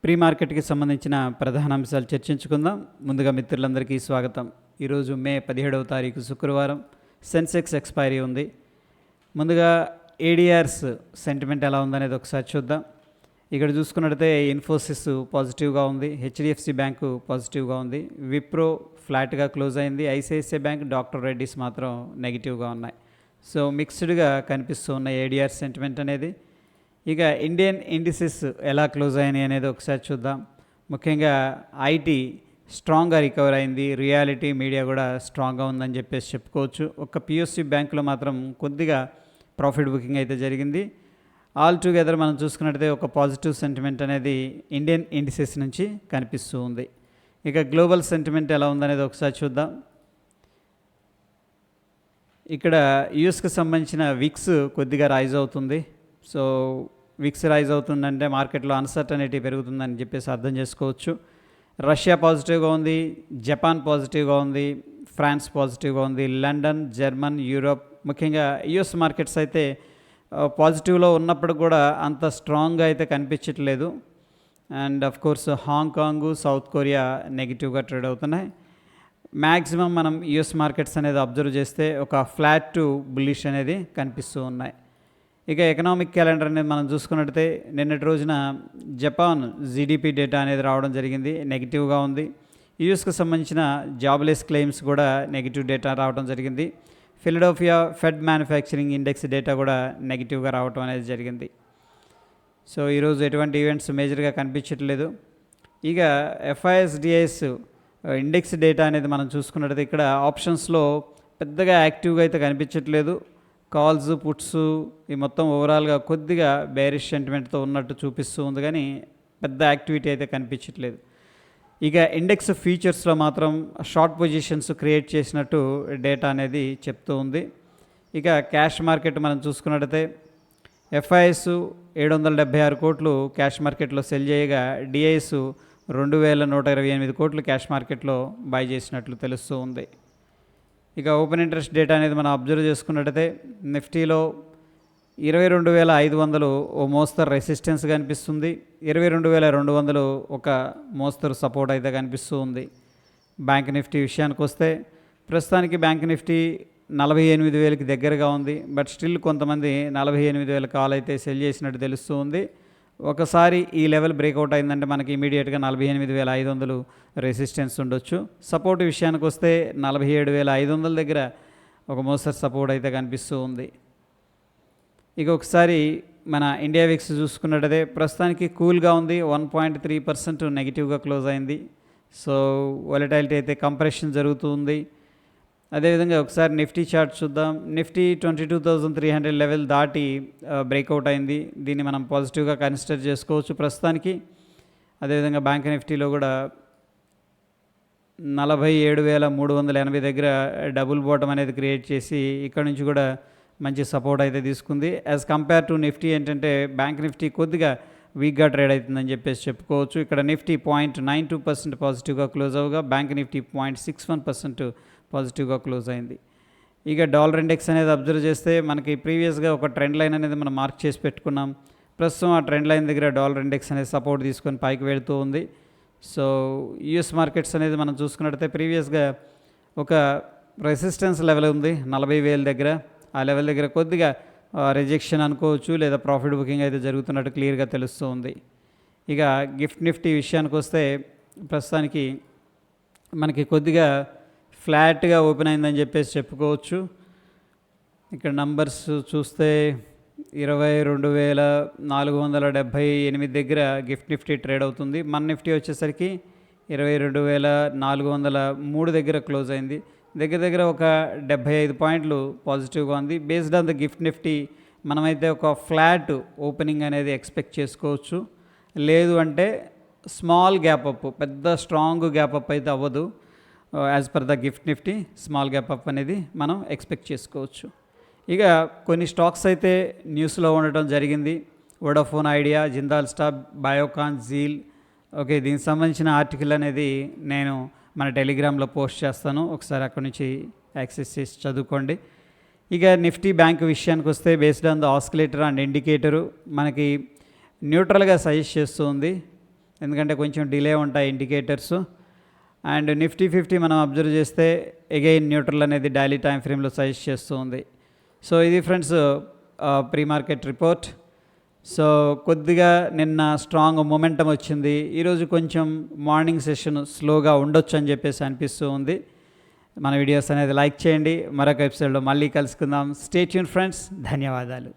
Pre మార్కెట్కి సంబంధించిన ప్రధాన అంశాలు చర్చించుకుందాం. ముందుగా మిత్రులందరికీ స్వాగతం. ఈరోజు మే 17వ తారీఖు శుక్రవారం. సెన్సెక్స్ ఎక్స్పైరీ ఉంది. ముందుగా ఏడిఆర్స్ సెంటిమెంట్ ఎలా ఉందనేది ఒకసారి చూద్దాం. ఇక్కడ చూసుకున్నట్లయితే ఇన్ఫోసిస్ పాజిటివ్గా ఉంది, హెచ్డిఎఫ్సి బ్యాంకు పాజిటివ్గా ఉంది, విప్రో ఫ్లాట్గా క్లోజ్ అయింది, ఐసిఐసిఐ బ్యాంక్, డాక్టర్ రెడ్డిస్ మాత్రం నెగిటివ్గా ఉన్నాయి. సో మిక్స్డ్గా కనిపిస్తూ ఉన్న ఏడిఆర్ సెంటిమెంట్ అనేది. ఇక ఇండియన్ ఇండిసెస్ ఎలా క్లోజ్ అయినాయి అనేది ఒకసారి చూద్దాం. ముఖ్యంగా ఐటీ స్ట్రాంగ్గా రికవర్ అయింది, రియాలిటీ మీడియా కూడా స్ట్రాంగ్గా ఉందని చెప్పేసి చెప్పుకోవచ్చు. ఒక పిఎస్సి బ్యాంకులో మాత్రం కొద్దిగా ప్రాఫిట్ బుకింగ్ అయితే జరిగింది. ఆల్ టుగెదర్ మనం చూసుకున్నట్టయితే ఒక పాజిటివ్ సెంటిమెంట్ అనేది ఇండియన్ ఇండిసెస్ నుంచి కనిపిస్తూ ఉంది. ఇక గ్లోబల్ సెంటిమెంట్ ఎలా ఉందనేది ఒకసారి చూద్దాం. ఇక్కడ యూఎస్కి సంబంధించిన విక్స్ కొద్దిగా రైజ్ అవుతుంది. సో విక్స్ రైజ్ అవుతుందంటే మార్కెట్లో అన్సర్టనిటీ పెరుగుతుందని చెప్పేసి అర్థం చేసుకోవచ్చు. రష్యా పాజిటివ్గా ఉంది, జపాన్ పాజిటివ్గా ఉంది, ఫ్రాన్స్ పాజిటివ్గా ఉంది, లండన్, జర్మన్, యూరోప్, ముఖ్యంగా యుఎస్ మార్కెట్స్ అయితే పాజిటివ్లో ఉన్నప్పుడు కూడా అంత స్ట్రాంగ్గా అయితే కనిపించట్లేదు. And of course Hong Kong, south Korea నెగిటివ్గా ట్రేడ్ అవుతున్నాయి. మ్యాక్సిమం మనం యుఎస్ మార్కెట్స్ అనేది అబ్జర్వ్ చేస్తే ఒక ఫ్లాట్ టు బుల్లిష్ అనేది కనిపిస్తూ ఉన్నాయి. ఇక ఎకనామిక్ క్యాలెండర్ అనేది మనం చూసుకున్నట్టయితే నిన్నటి రోజున జపాన్ జీడిపి డేటా అనేది రావడం జరిగింది, నెగిటివ్గా ఉంది. యూఎస్కి సంబంధించిన జాబ్లెస్ క్లెయిమ్స్ కూడా నెగిటివ్ డేటా రావడం జరిగింది. Philadelphia fed manufacturing index data కూడా నెగిటివ్గా రావడం అనేది జరిగింది. సో ఈరోజు ఎటువంటి ఈవెంట్స్ మేజర్గా కనిపించట్లేదు. ఇక ఎఫ్ఐఎస్డిఎస్ ఇండెక్స్ డేటా అనేది మనం చూసుకున్నట్టయితే ఇక్కడ ఆప్షన్స్లో పెద్దగా యాక్టివ్గా అయితే కనిపించట్లేదు. కాల్స్, పుట్స్ ఈ మొత్తం ఓవరాల్గా కొద్దిగా బేరిష్ సెంటిమెంట్తో ఉన్నట్టు చూపిస్తూ ఉంది, కానీ పెద్ద యాక్టివిటీ అయితే కనిపించట్లేదు. ఇక ఇండెక్స్ ఫీచర్స్లో మాత్రం షార్ట్ పొజిషన్స్ క్రియేట్ చేసినట్టు డేటా అనేది చెప్తూ ఉంది. ఇక క్యాష్ మార్కెట్ మనం చూసుకున్నట్టయితే ఎఫ్ఐఎస్ 776 కోట్లు క్యాష్ మార్కెట్లో సెల్ చేయగా డిఐఎస్ 2128 కోట్లు క్యాష్ మార్కెట్లో బై చేసినట్లు తెలుస్తూ ఉంది. ఇక ఓపెన్ ఇంట్రెస్ట్ డేటా అనేది మనం అబ్జర్వ్ చేసుకున్నట్టయితే నిఫ్టీలో 22,500 ఓ మోస్తరు రెసిస్టెన్స్ కనిపిస్తుంది, 22,200 ఒక మోస్తరు సపోర్ట్ అయితే కనిపిస్తూ ఉంది. బ్యాంక్ నిఫ్టీ విషయానికి వస్తే ప్రస్తుతానికి బ్యాంక్ నిఫ్టీ 48,000కి దగ్గరగా ఉంది. బట్ స్టిల్ కొంతమంది 48,000 కాల్ అయితే సెల్ చేసినట్టు తెలుస్తూ ఉంది. ఒకసారి ఈ లెవెల్ బ్రేక్అవుట్ అయిందంటే మనకి ఇమీడియట్గా 48,500 రెసిస్టెన్స్ ఉండొచ్చు. సపోర్ట్ విషయానికి వస్తే 47,500 దగ్గర ఒక మోస్తరు సపోర్ట్ అయితే కనిపిస్తూ ఉంది. ఇక ఒకసారి మన ఇండియా విక్స్ చూసుకున్నట్టయితే ప్రస్తుతానికి కూల్గా ఉంది, 1.3% నెగిటివ్గా క్లోజ్ అయింది. సో వాలటైలిటీ అయితే కంప్రెషన్ జరుగుతూ ఉంది. అదేవిధంగా ఒకసారి నిఫ్టీ చార్ట్ చూద్దాం. నిఫ్టీ 22,300 లెవెల్ దాటి బ్రేక్అవుట్ అయింది. దీన్ని మనం పాజిటివ్గా కన్సిడర్ చేసుకోవచ్చు ప్రస్తుతానికి. అదేవిధంగా బ్యాంక్ నిఫ్టీలో కూడా 47,380 దగ్గర డబుల్ బాటమ్ అనేది క్రియేట్ చేసి ఇక్కడ నుంచి కూడా మంచి సపోర్ట్ అయితే తీసుకుంది. యాజ్ కంపేర్ టు నిఫ్టీ ఏంటంటే బ్యాంక్ నిఫ్టీ కొద్దిగా వీక్గా ట్రేడ్ అవుతుందని చెప్పేసి చెప్పుకోవచ్చు. ఇక్కడ నిఫ్టీ 0.92% పాజిటివ్గా క్లోజ్ అవగా బ్యాంక్ నిఫ్టీ 0.61% పాజిటివ్గా క్లోజ్ అయింది. ఇక డాలర్ ఇండెక్స్ అనేది అబ్జర్వ్ చేస్తే మనకి ప్రీవియస్గా ఒక ట్రెండ్ లైన్ అనేది మనం మార్క్ చేసి పెట్టుకున్నాం. ప్రస్తుతం ఆ ట్రెండ్ లైన్ దగ్గర డాలర్ ఇండెక్స్ అనేది సపోర్ట్ తీసుకొని పైకి వెళుతూ ఉంది. సో యుఎస్ మార్కెట్స్ అనేది మనం చూసుకున్నట్టయితే ప్రీవియస్గా ఒక రెసిస్టెన్స్ లెవెల్ ఉంది 40,000 దగ్గర. ఆ లెవెల్ దగ్గర కొద్దిగా రిజెక్షన్ అనుకోవచ్చు, లేదా ప్రాఫిట్ బుకింగ్ అయితే జరుగుతున్నట్టు క్లియర్గా తెలుస్తూ ఉంది. ఇక గిఫ్ట్ నిఫ్టీ విషయానికి వస్తే ప్రస్తుతానికి మనకి కొద్దిగా ఫ్లాట్గా ఓపెన్ అయిందని చెప్పేసి చెప్పుకోవచ్చు. ఇక్కడ నంబర్స్ చూస్తే 22,478 దగ్గర గిఫ్ట్ నిఫ్టీ ట్రేడ్ అవుతుంది. మన నిఫ్టీ వచ్చేసరికి 22,403 దగ్గర క్లోజ్ అయింది. దగ్గర దగ్గర ఒక 75 పాయింట్లు పాజిటివ్గా ఉంది. Based on the gift Nifty మనమైతే ఒక ఫ్లాట్ ఓపెనింగ్ అనేది ఎక్స్పెక్ట్ చేసుకోవచ్చు. లేదు అంటే స్మాల్ గ్యాప్ అప్, పెద్ద స్ట్రాంగ్ గ్యాప్ అప్ అయితే అవ్వదు. As per the gift Nifty small gap up అనేది మనం ఎక్స్పెక్ట్ చేసుకోవచ్చు. ఇక కొన్ని స్టాక్స్ అయితే న్యూస్లో ఉండటం జరిగింది. Vodafone idea, Jindal star, Biocon, zeal. Okay, దీనికి సంబంధించిన ఆర్టికల్ అనేది నేను మన టెలిగ్రామ్లో పోస్ట్ చేస్తాను, ఒకసారి అక్కడ నుంచి యాక్సెస్ చేసి చదువుకోండి. ఇక నిఫ్టీ బ్యాంక్ విషయానికి వస్తే based on the oscillator and indicator మనకి న్యూట్రల్గా సజెస్ట్ చేస్తూ ఉంది. ఎందుకంటే కొంచెం డిలే ఉంటాయి ఇండికేటర్స్. అండ్ నిఫ్టీ 50 మనం అబ్జర్వ్ చేస్తే అగైన్ న్యూట్రల్ అనేది డైలీ టైం ఫ్రేమ్లో సజెస్ట్ చేస్తూ ఉంది. సో ఇది friends pre market report. So కొద్దిగా నిన్న స్ట్రాంగ్ మొమెంటం వచ్చింది, ఈరోజు కొంచెం మార్నింగ్ సెషన్ స్లోగా ఉండొచ్చు అని చెప్పేసి అనిపిస్తూ ఉంది. మన వీడియోస్ అనేది లైక్ చేయండి. మరొక ఎపిసోడ్లో మళ్ళీ కలుసుకుందాం. Stay tune friends. ధన్యవాదాలు.